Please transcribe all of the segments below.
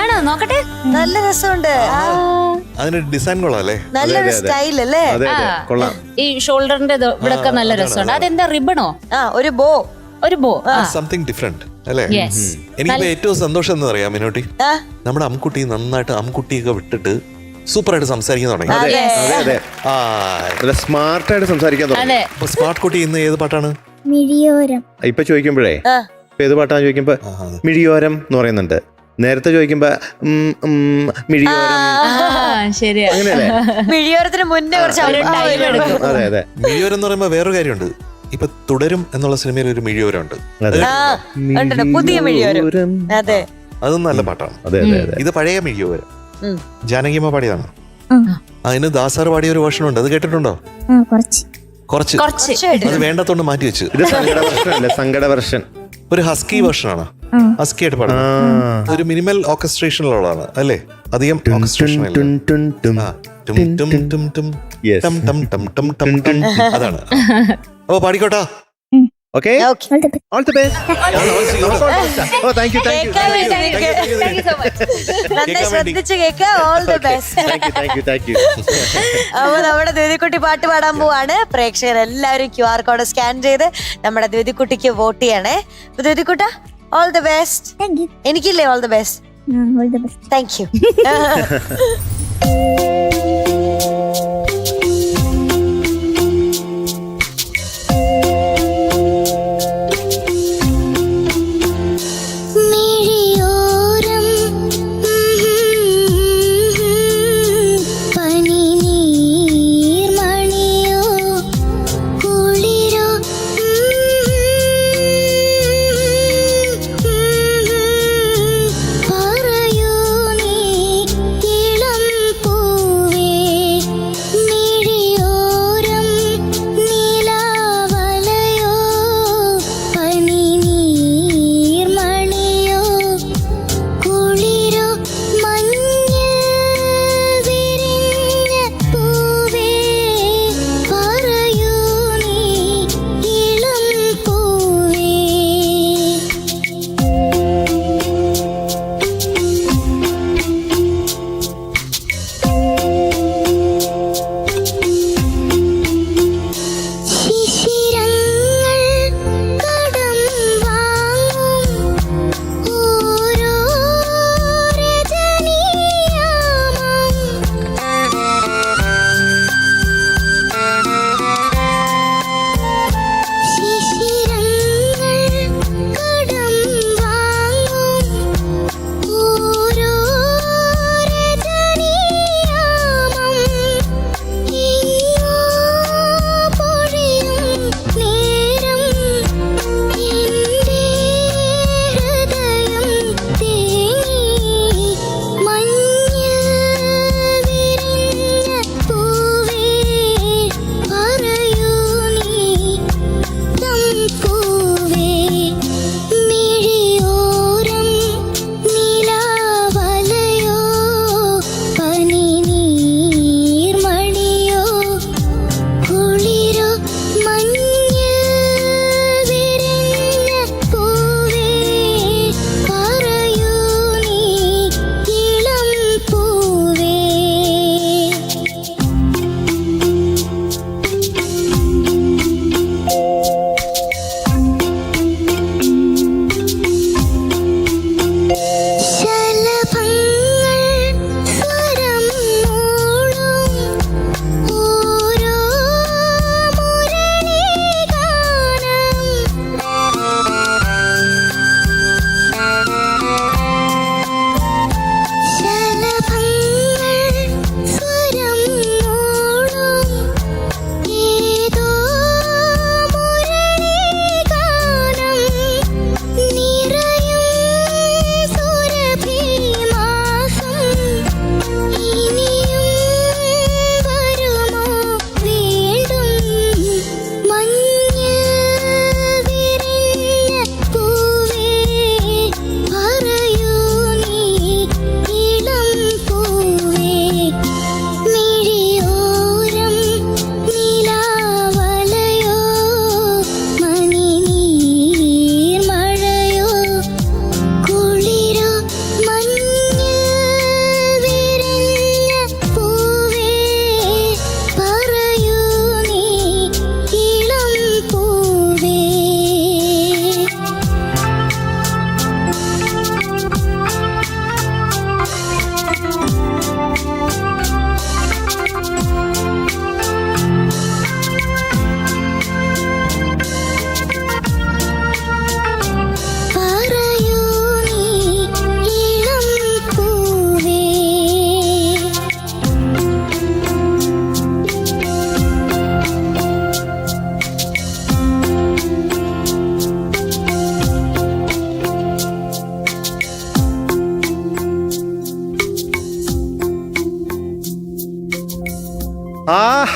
ആണോ? നോക്കട്ടെ. നല്ല രസമുണ്ട്. അതിന് ഡിസൈൻ കൊള്ളാല്ലേ? നല്ലൊരു സ്റ്റൈൽ അല്ലേ? ഈ ഷോൾഡറിന്റെ ഇവിടെ നല്ല രസമുണ്ട്. അതെന്താ റിബണോ? ഒരു ബോ. ഒരു ബോ. സംതിങ് ഡിഫറെന്റ് അല്ലേ? എനിക്ക് ഏറ്റവും സന്തോഷം എന്ന് പറയാം മിനോട്ടി, നമ്മുടെ അമ്മുക്കുട്ടി നന്നായിട്ട് അമ്മുക്കുട്ടിയൊക്കെ വിട്ടിട്ട് സൂപ്പറായിട്ട് സംസാരിക്കാൻ തുടങ്ങി. സ്മാർട്ടായിട്ട് സംസാരിക്കാൻ തുടങ്ങി. സ്മാർട്ട് കുട്ടി ഇന്ന് ഏത് പാട്ടാണ്? മിഴിയോരം. ഇപ്പൊ ചോദിക്കുമ്പോഴേ ഏത് പാട്ടാണ് ചോദിക്കുമ്പോ മിഴിയോരം എന്ന് പറയുന്നുണ്ട്. നേരത്തെ ചോദിക്കുമ്പോ മിഴിയോരം. ശരിയാ, അങ്ങനെയല്ലേ? മിഴിയോരത്തിന് മുന്നേ കുറച്ച് ടൈം എടുക്കും. അതെ അതെ. മിഴിയോരം എന്ന് പറയുമ്പോ വേറൊരു കാര്യമുണ്ട്. ഇപ്പൊ തുടരും എന്നുള്ള സിനിമയിൽ ഒരു മിഴിയോരം ഉണ്ട്. പുതിയ മിഴിയോരം. അതെ, അതും നല്ല പാട്ടാണ്. അതെ അതെ അതെ. ഇത് പഴയ മിഴിയോരം, ജാനകിയമ്മ പാടിയതാണ്. അതിന് ദാസാർ പാടിയ ഒരു വേർഷൻ ഉണ്ട്, അത് കേട്ടിട്ടുണ്ടോ? കുറച്ച് അത് വേണ്ടത്തോണ്ട് മാറ്റി വെച്ച്. ഇത് സങ്കട വെർഷൻ അല്ലേ? സങ്കട വെർഷൻ ഒരു ഹസ്കി വേർഷൻ ആണ്. ഹസ്കി ആയിട്ട് പാടുന്നത് ഒരു മിനിമൽ ഓർക്കസ്ട്രേഷനിലുള്ളതാണ് അല്ലേ? അധികം ഓർക്കസ്ട്രേഷൻ അതാണ്. അപ്പൊ പാടിക്കോട്ടാ. Okay, all the best. ഓ താങ്ക് യു ശ്രദ്ധിച്ച് കേൾക്കുക. All the best. Thank you. അപ്പൊ നമ്മുടെ ദ്വിതിക്കുട്ടി പാട്ട് പാടാൻ പോവാണ്. പ്രേക്ഷകർ എല്ലാവരും QR കോഡ് സ്കാൻ ചെയ്ത് നമ്മുടെ ദ്വിതിക്കുട്ടിക്ക് വോട്ട് ചെയ്യണേ. ദ്വിതിക്കുട്ട, ഓൾ ദി ബെസ്റ്റ്. എനിക്കില്ലേ all the best? Thank you.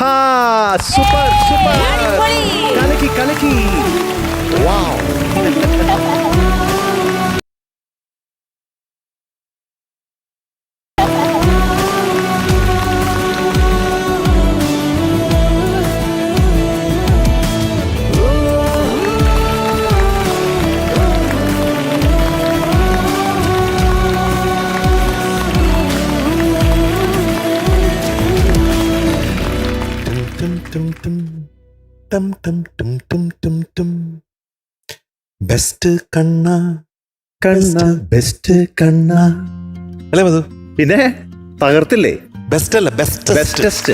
ആഹാ സൂപ്പർ സൂപ്പർ കലക്കി കലക്കി വാവ് ബെസ്റ്റ് കണ്ണ കണ്ണ ബെസ്റ്റ് കണ്ണ അല്ലേ മധു? പിന്നെ തകർത്തില്ലേ ബെസ്റ്റ് അല്ല ബെസ്റ്റ് ബെസ്റ്റസ്റ്റ്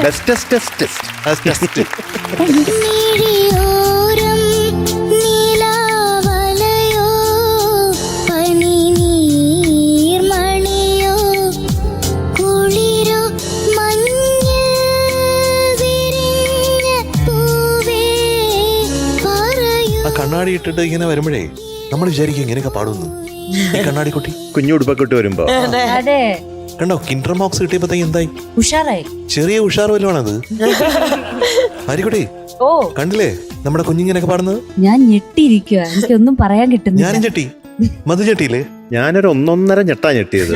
ബെസ്റ്റസ്റ്റ് മിഴിയോരം നീലാവലയോ പനിനീർമണിയോ കുളിരോ മഞ്ഞിൽ വിരിഞ്ഞ പൂവേ പറയൂ. ആ കണ്ണാടി ഇട്ടിട്ട് ഇങ്ങനെ വരുമ്പോഴേ നമ്മൾ വിചാരിക്കും ഇങ്ങനെയൊക്കെ പാടുന്നു. ഈ കണ്ണാടി കുട്ടി കുഞ്ഞു ഉടുപ്പൊക്കെ ഇട്ട് വരുമ്പോ അതെ കണ്ടോ കിൻഡർ ബോക്സ് കിട്ടിയപ്പോഴത്തേക്ക് എന്തായി? ഉഷാറായി. ചെറിയ ഉഷാർ വല്ലതാണത്. ആരിക്കുട്ടി ഓ കണ്ടില്ലേ നമ്മുടെ കുഞ്ഞിങ്ങനൊക്കെ പാടുന്നത്? ഞാൻ ഞെട്ടിയിരിക്കുക, എനിക്കൊന്നും പറയാൻ കിട്ടുന്നില്ല. ഞാനും ചട്ടി മധു ചട്ടിയില്ലേ? ഞാനൊരു 1.5 ഞെട്ടാ ഞെട്ടിയത്.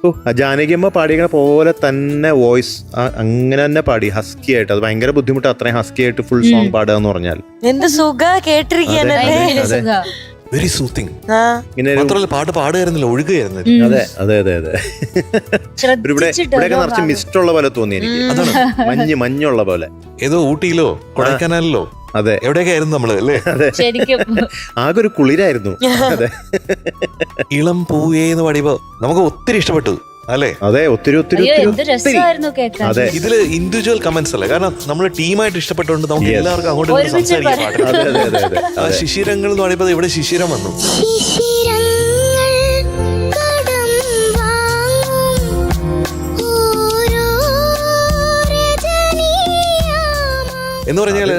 ഓ ആ ജാനകിയമ്മ പാടിയ പോലെ തന്നെ വോയിസ് അങ്ങനെ തന്നെ പാടി ഹസ്കി ആയിട്ട്. അത് ഭയങ്കര ബുദ്ധിമുട്ട് അത്രയും ഹസ്കി ആയിട്ട് ഫുൾ സോങ് പാടുക എന്ന് പറഞ്ഞാൽ. എന്ത് സുഖ കേട്ടിരിക്കാനല്ലേ. Very soothing. ആ ഇങ്ങനെ മാത്രമല്ല പാട്ട് പാടുകയായിരുന്നില്ല, ഒഴുകുകയായിരുന്നു. അതെ അതെ അതെ അതെ. ഇവിടെയൊക്കെ നിറച്ച് മിസ്റ്റ് ഉള്ള പോലെ തോന്നി എനിക്ക്. മഞ്ഞുള്ള പോലെ. ഏതോ ഊട്ടിയിലോ കൊടൈക്കനാലിലോ അതെ എവിടെയൊക്കെ ആയിരുന്നു നമ്മള് അല്ലേ? അതെ ശരിക്കും ആകെ ഒരു കുളിരായിരുന്നു. അതെ ഇളം പൂവേന്ന് പാടിയപ്പോ നമുക്ക് ഒത്തിരി ഇഷ്ടപ്പെട്ടു അല്ലേ? അതെ ഒത്തിരി ഒത്തിരി അയ്യോ ഒത്തിരി എന്ത് രസമായിരുന്നു കേൾക്കാൻ. അതെ ഇതില് ഇൻഡിവിജ്വൽ കമന്റ്സ് അല്ലേ, കാരണം നമ്മൾ ടീമായിട്ട് ഇഷ്ടപ്പെട്ടുകൊണ്ട് നമുക്ക് Yes. എല്ലാവർക്കും അങ്ങോട്ടും ഇങ്ങോട്ടും ഒരുമിച്ച് സംസാരിക്കാൻ അതെ പാടില്ല. അതെ അതെ അതെ ആ ശിശിരങ്ങൾ എന്ന് പറയുമ്പോൾ ഇവിടെ ശിശിരം വന്നു. ശിശിരങ്ങൾ കടം വാങ്ങും ഓരോ രജനിയാമം. എന്ന് പറഞ്ഞാല്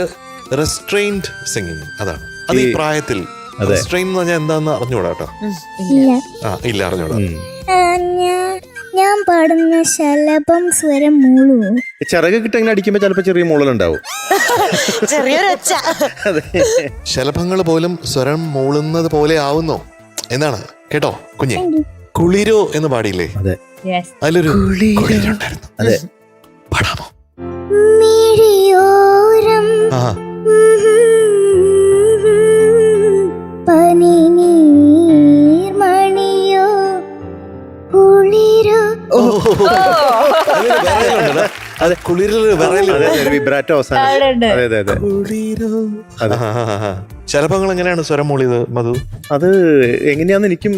റെസ്ട്രെയിൻഡ് സിംഗിങ് അതാണ്. അത് ഈ പ്രായത്തിൽ അതെ. റെസ്ട്രെയിൻ എന്ന് പറഞ്ഞാൽ എന്താന്ന് അറിഞ്ഞൂടാ കേട്ടോ. ആ ഇല്ല അറിഞ്ഞൂടാ. ഞാൻ പാടുന്ന ശലഭം സ്വരം മൂളൂ. ചിറക് കിട്ടങ്ങനെ അടിക്കുമ്പോ ചിലപ്പോ ചെറിയ മൂളലുണ്ടാവും. ചെറിയൊരൊച്ച. അതെ ശലഭങ്ങൾ പോലും സ്വരം മൂളുന്നത് പോലെ ആവുന്നോ എന്നാണ് കേട്ടോ കുഞ്ഞെ. കുളിരോ എന്ന് പാടിയില്ലേ? അതെ Yes. അതിലൊരു കുളിരുണ്ടായിരുന്നു. അതെ പാടാമോ? മിഴിയോരം ആ പനിനീർമണിയോ കുളിരോ. അതെ കുളിരിൽ വിറയല്. വിബ്രാറ്റോ അവസാനം. പാടുണ്ട്. അതെ അതെ അതെ കുളിരോ. ശലഭങ്ങൾ എങ്ങനെയാണ് സ്വരം മൂളിയത് മധു? അത് എങ്ങനെയാന്ന് എനിക്കും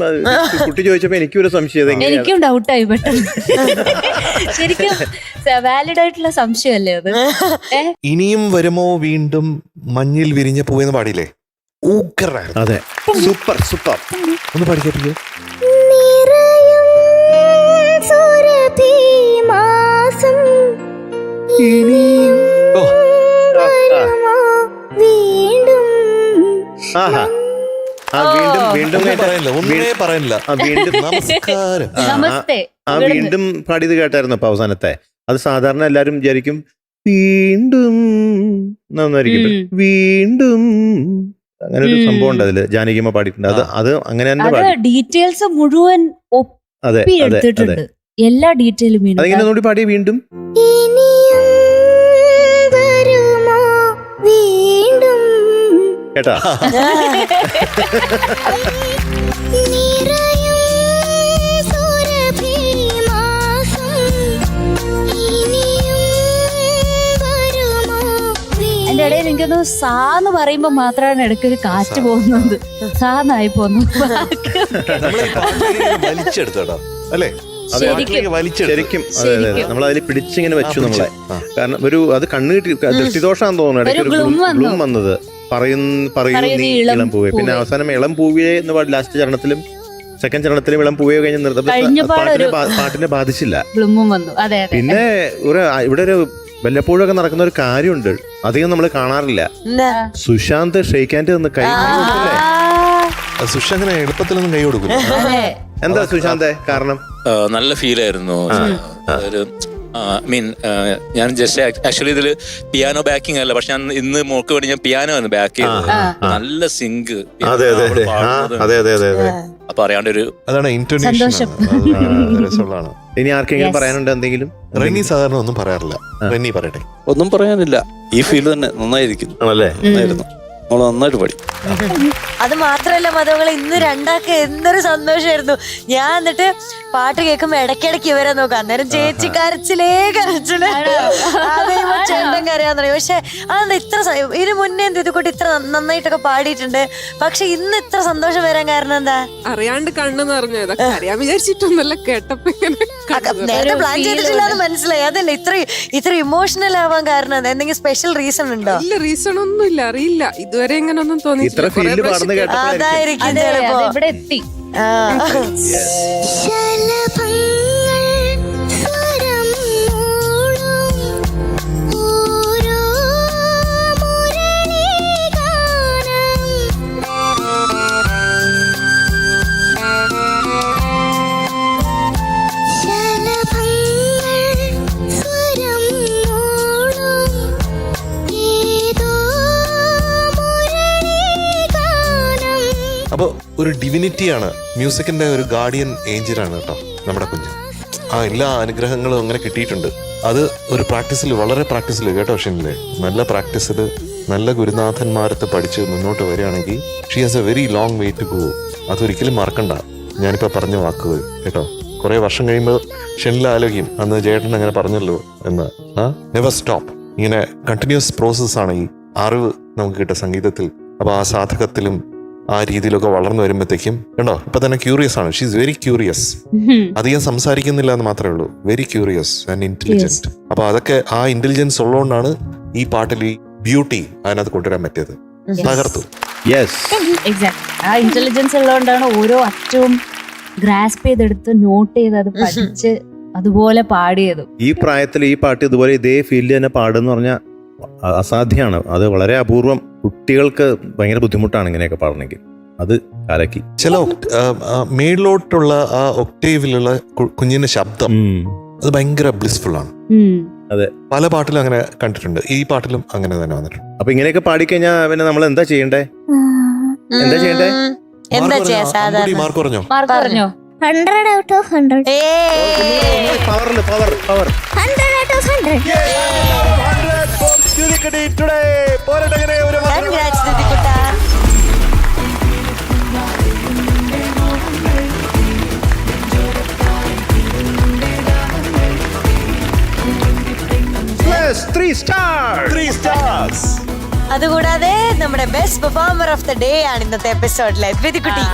കുട്ടി ചോദിച്ചപ്പോ എനിക്കും ഒരു സംശയം. എനിക്കും ഡൗട്ടായി പെട്ടെന്ന്. ശരിക്കും വാലിഡ് ആയിട്ടുള്ള സംശയമല്ലേ അത്? ഇനിയും വരുമോ വീണ്ടും മഞ്ഞിൽ വിരിഞ്ഞ പൂവെന്ന് പാടിയില്ലേ? ഊക്കറായിരുന്നു. അതെ സൂപ്പർ സൂപ്പർ. ഒന്ന് പാടിക്കോ. നിറയും സുരഭിമാസം ഇനിയും ഓ വരുമോ വീണ്ടും. ആഹാ ആ വീണ്ടും വീണ്ടും ഒന്നും പറയാനില്ല, ഒന്നേ പറയാനില്ല. ആ വീണ്ടും നമസ്കാരം. നമസ്തേ. ആ വീണ്ടും പാടിയത് കേട്ടായിരുന്നു അപ്പൊ അവസാനത്തെ. അത് സാധാരണ എല്ലാരും വിചാരിക്കും വീണ്ടും എന്നായിരിക്കും. വീണ്ടും അങ്ങനെ ഒരു സംഭവം ഉണ്ട് അതില്. ജാനകിയമ്മ പാടിയിട്ടുണ്ട്. അത് അങ്ങനെ തന്നെ അത് പാടി. ഡീറ്റെയിൽസ് മുഴുവൻ അതെ ഒപ്പി അതെ എടുത്തിട്ടുണ്ട്. അതെ. എല്ലാ ഡീറ്റെയിലും അതിങ്ങനെ ഒന്നുകൂടി പാടി വീണ്ടും. ഇനിയും വരുമോ വീണ്ടും. കേട്ടാ നിറയും സുരഭിമാസം ഇനിയും വരുമോ വീണ്ടും. എന്റെ ഇടയിൽ എനിക്കൊന്ന് സാന്ന് പറയുമ്പോ മാത്രമാണ് ഇടയ്ക്കൊരു കാറ്റ് പോകുന്നത്. സാന്നായി പോന്നു. നമ്മൾ ഈ പാട്ടിലേക്ക് വലിച്ചെടുത്തോട്ടോ അല്ലേ? ശരിക്കും. വലിച്ചെടുത്തു. ശരിക്കും അതെ അതെ അതെ. നമ്മൾ അതിൽ പിടിച്ചിങ്ങനെ വെച്ചു നമ്മളെ. ആ. കാരണം ഒരു അത് കണ്ണ് കിട്ടി ദൃഷ്ടിദോഷാന്ന് തോന്നുന്നു. ഇടയ്ക്ക് ഒരു gloom വന്നു. ഗ്ലൂം വന്നത്. പറയൂ നീ ഇളം പൂവേ. പിന്നെ അവസാനം ഇളം പൂവേ എന്ന് പാടി ലാസ്റ്റ് ചരണത്തിലും സെക്കൻഡ് ചരണത്തിലും ഇളം പൂവേ കഴിഞ്ഞ് കഴിഞ്ഞപാടൊരു പാട്ടിനെ ബാധിച്ചില്ല. ഗ്ലുമ്മും വന്നു. അതെ അതെ. പിന്നെ ഇവിടെ ഒരു വല്ലപ്പോഴൊക്കെ നടക്കുന്ന ഒരു കാര്യമുണ്ട്, അധികം നമ്മൾ കാണാറില്ല. സുശാന്ത് ഷെയ്ക്കാൻഡ് നിന്ന് കൈ കൊടുത്തില്ലേ? സുഷ അങ്ങനെ എളുപ്പത്തിലൊന്നും കൈ കൊടുക്കും. അതെ. എന്താ സുശാന്തേ കാരണം? നല്ല ഫീലായിരുന്നു. ഒരു മീൻ ഞാൻ ജസ്റ്റ് ആക്ച്വലി ഇതിൽ പിയാനോ ബാക്കിംഗ് അല്ല, പക്ഷെ ഞാൻ ഇന്ന് മോൾക്ക് വേണ്ടി ഞാൻ പിയാനോ ആണ് ബാക്ക് ചെയ്തത്. നല്ല സിങ്ക് അതെ അതെ അതെ അതെ അതെ അതെ അതെ. അപ്പൊ അറിയാണ്ട് ഒരു അതാണ് ഇന്റോനേഷൻ സന്തോഷം. രസമുള്ളതാണ്. ഇനി ആർക്കെങ്കിലും Yes. പറയാനുണ്ടോ എന്തെങ്കിലും? റെന്നി സാധാരണ ഒന്നും പറയാറില്ല. റെന്നി പറയട്ടെ. ഒന്നും പറയാനില്ല. ഈ ഫീൽഡ് തന്നെ നന്നായിരിക്കും. ആണല്ലേ? നന്നായിരുന്നു. നമ്മൾ നന്നായിട്ട് പഠി. അത് മാത്രല്ല മതങ്ങളെ ഇന്ന് രണ്ടാൾക്ക് എന്തൊരു സന്തോഷമായിരുന്നു. ഞാൻ എന്നിട്ട് പാട്ട് കേൾക്കുമ്പോ ഇടയ്ക്കിടയ്ക്ക് ഇവരെ നോക്കാം. അന്നേരം ചേച്ചി കരച്ചിലേ കരച്ചില്, ചേട്ടൻ കരയാന്ന് പറയും. പക്ഷെ അതെന്താ ഇത്ര ഇതിനു മുന്നേ ദ്വിതിക്കുട്ടി ഇത്ര നന്നായിട്ടൊക്കെ പാടിയിട്ടുണ്ട്, പക്ഷെ ഇന്ന് ഇത്ര സന്തോഷം വരാൻ കാരണം എന്താ? അറിയാണ്ട് കണ്ണു നിറഞ്ഞു. ഇതൊക്കെ അറിയാൻ വിചാരിച്ചിട്ടൊന്നുമല്ല, കേട്ടപ്പോ ഇങ്ങനെ നേരത്തെ പ്ലാൻ ചെയ്തിട്ടില്ലാന്ന് മനസ്സിലായി. അതല്ല ഇത്ര ഇമോഷണൽ ആവാൻ കാരണം എന്താ? എന്തെങ്കിലും സ്പെഷ്യൽ റീസൺ ഉണ്ടോ? ഇല്ല, റീസൺ ഒന്നും ഇല്ല, അറിയില്ല. ഇതുവരെ ഇങ്ങനെ ഒന്നും ഇത്ര തോന്നിയിട്ടില്ല. ഫീൽഡ് പാടുന്ന കേട്ടപ്പോഴായിരിക്കും. അതായിരിക്കും അതെ, ചിലപ്പോ. അത് ഇവിടെ എത്തി. ശലഭങ്ങൾ സ്വരം മൂളും ഓരോ ശലഭങ്ങൾ സ്വരം മൂളും ഏതോ മുരളീഗാനം. അപ്പൊ ഒരു ഡിവിനിറ്റിയാണ്, മ്യൂസിക്കിന്റെ ഒരു ഗാർഡിയൻ ഏഞ്ചലാണ് കേട്ടോ നമ്മുടെ കുഞ്ഞ്. ആ എല്ലാ അനുഗ്രഹങ്ങളും അങ്ങനെ കിട്ടിയിട്ടുണ്ട്. അത് ഒരു പ്രാക്ടീസിൽ, വളരെ പ്രാക്ടീസിൽ കേട്ടോ ഷിനിലെ, നല്ല പ്രാക്ടീസിൽ നല്ല ഗുരുനാഥന്മാരത്ത് പഠിച്ച് മുന്നോട്ട് വരികയാണെങ്കിൽ she has a very long way to go. അതൊരിക്കലും മറക്കണ്ട ഞാനിപ്പോൾ പറഞ്ഞ വാക്കുകൾ കേട്ടോ. കുറെ വർഷം കഴിയുമ്പോൾ ഷെനിൽ ആലോചിക്കും അന്ന് ചേട്ടൻ അങ്ങനെ പറഞ്ഞല്ലോ എന്ന്. Never stop. ഇങ്ങനെ കണ്ടിന്യൂസ് പ്രോസസ് ആണ് ഈ അറിവ് നമുക്ക് കിട്ടുക സംഗീതത്തിൽ. അപ്പൊ ആ സാധകത്തിലും ആ രീതിയിലൊക്കെ വളർന്നു വരുമ്പോഴത്തേക്കും കണ്ടോ ഇപ്പൊ തന്നെ ക്യൂറിയസ് ആണ്. She's very curious. അധികം സംസാരിക്കുന്നില്ല എന്ന് മാത്രമേ ഉള്ളൂ. Very curious and intelligent. അപ്പൊ അതൊക്കെ ആ ഇന്റലിജൻസ് ഉള്ളതുകൊണ്ടാണ് ഈ പാട്ടിൽ ഈ ബ്യൂട്ടി അതിനകത്ത് കൊണ്ടുവരാൻ പറ്റിയത്. തകർത്തു. യെസ്. എക്സാക്ട്. ആ ഇന്റലിജൻസ് ഉള്ളതുകൊണ്ടാണ് ഓരോ അറ്റവും ഗ്രാസ്പ് ചെയ്തെടുത്ത് നോട്ട് ചെയ്ത് അത് പഠിച്ച് അതുപോലെ പാടിയതും. ഈ പ്രായത്തിൽ ഈ പാട്ട് ഇതുപോലെ ഇതേ ഫീൽഡ് തന്നെ പാടുന്ന പറഞ്ഞാൽ അസാധ്യമാണ്. അത് വളരെ അപൂർവം. കുട്ടികൾക്ക് ഭയങ്കര ബുദ്ധിമുട്ടാണ് ഇങ്ങനെയൊക്കെ പാടണമെങ്കിൽ. അത് കലക്കി. ചില മേളിലോട്ടുള്ള ആ ഒക്ടേവിലുള്ള കുഞ്ഞിന്റെ ശബ്ദം അത് ഭയങ്കര ബ്ലിസ്ഫുൾ ആണ്. അതെ, പല പാട്ടിലും അങ്ങനെ കണ്ടിട്ടുണ്ട്. ഈ പാട്ടിലും അങ്ങനെ തന്നെ വന്നിട്ടുണ്ട്. അപ്പൊ ഇങ്ങനെയൊക്കെ പാടിക്കഴിഞ്ഞാ പിന്നെ നമ്മൾ എന്താ ചെയ്യണ്ടേ? എന്താ ചെയ്യണ്ടേ? എന്താ ചെയ്യാ സാധാരണ? മാർക്ക് പറഞ്ഞോ? മാർക്ക് പറഞ്ഞോ? 100 out of 100. പവറില് power power 100 out of 100. Congrats, ദ്വിതിക്കുട്ടാ. Three stars. അതുകൂടാതെ നമ്മുടെ best performer of the day ആണ് ഇന്നത്തെ എപ്പിസോഡിലെ ദ്വിതിക്കുട്ടി.